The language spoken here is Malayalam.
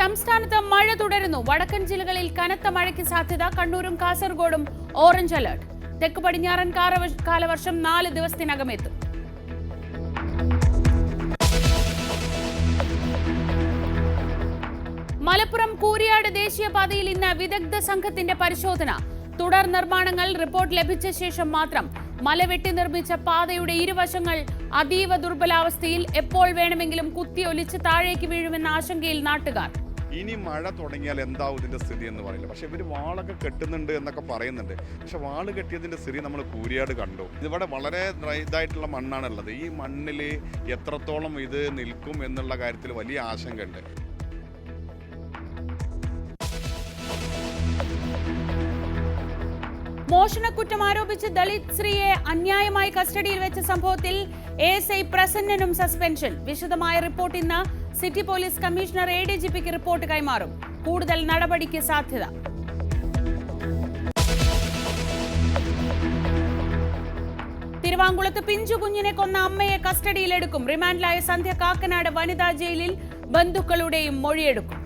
സംസ്ഥാനത്ത് മഴ തുടരുന്നു. വടക്കൻ ജില്ലകളിൽ കനത്ത മഴയ്ക്ക് സാധ്യത. കണ്ണൂരും കാസർഗോഡും ഓറഞ്ച് അലർട്ട്. തെക്ക് പടിഞ്ഞാറൻ കാലവർഷം 4 ദിവസത്തിനകം എത്തും. മലപ്പുറം കൂരിയാട് ദേശീയപാതയിൽ ഇന്ന് വിദഗ്ധ സംഘത്തിന്റെ പരിശോധന. തുടർ നിർമ്മാണങ്ങൾ റിപ്പോർട്ട് ലഭിച്ച ശേഷം മാത്രം. മലവെട്ടി നിർമ്മിച്ച പാതയുടെ ഇരുവശങ്ങൾ അതീവ ദുർബലാവസ്ഥയിൽ. എപ്പോൾ വേണമെങ്കിലും കുത്തിയൊലിച്ച് താഴേക്ക് വീഴുമെന്ന ആശങ്കയിൽ നാട്ടുകാർ. ഇനി മഴ തുടങ്ങിയാൽ എന്താവും ഇതിന്റെ സ്ഥിതി എന്ന് പറയില്ല. പക്ഷെ ഇവർ വാളൊക്കെ കെട്ടുന്നുണ്ട് എന്നൊക്കെ പറയുന്നുണ്ട്. പക്ഷെ വാള് കെട്ടിയതിന്റെ സ്ഥിതി നമ്മൾ കൂരിയാട് കണ്ടു. ഇവിടെ വളരെ ഇതായിട്ടുള്ള മണ്ണാണുള്ളത്. ഈ മണ്ണിൽ എത്രത്തോളം ഇത് നിൽക്കും എന്നുള്ള കാര്യത്തിൽ വലിയ ആശങ്കയുണ്ട്. മോഷണക്കുറ്റം ആരോപിച്ച് ദളിത് സ്ത്രീയെ അന്യായമായി കസ്റ്റഡിയിൽ വെച്ച സംഭവത്തിൽ ASI പ്രസന്നനും സസ്പെൻഷൻ. വിശദമായ റിപ്പോർട്ട് ഇന്ന് സിറ്റി പോലീസ് കമ്മീഷണർ ADGPക്ക് റിപ്പോർട്ട് കൈമാറും. കൂടുതൽ നടപടിക്ക് സാധ്യത. തിരുവാങ്കുളത്ത് പിഞ്ചു കുഞ്ഞിനെ കൊന്ന അമ്മയെ കസ്റ്റഡിയിലെടുക്കും. റിമാൻഡിലായ സന്ധ്യ കാക്കനാട് വനിതാ ജയിലിൽ ബന്ധുക്കളുടെയും മൊഴിയെടുക്കും.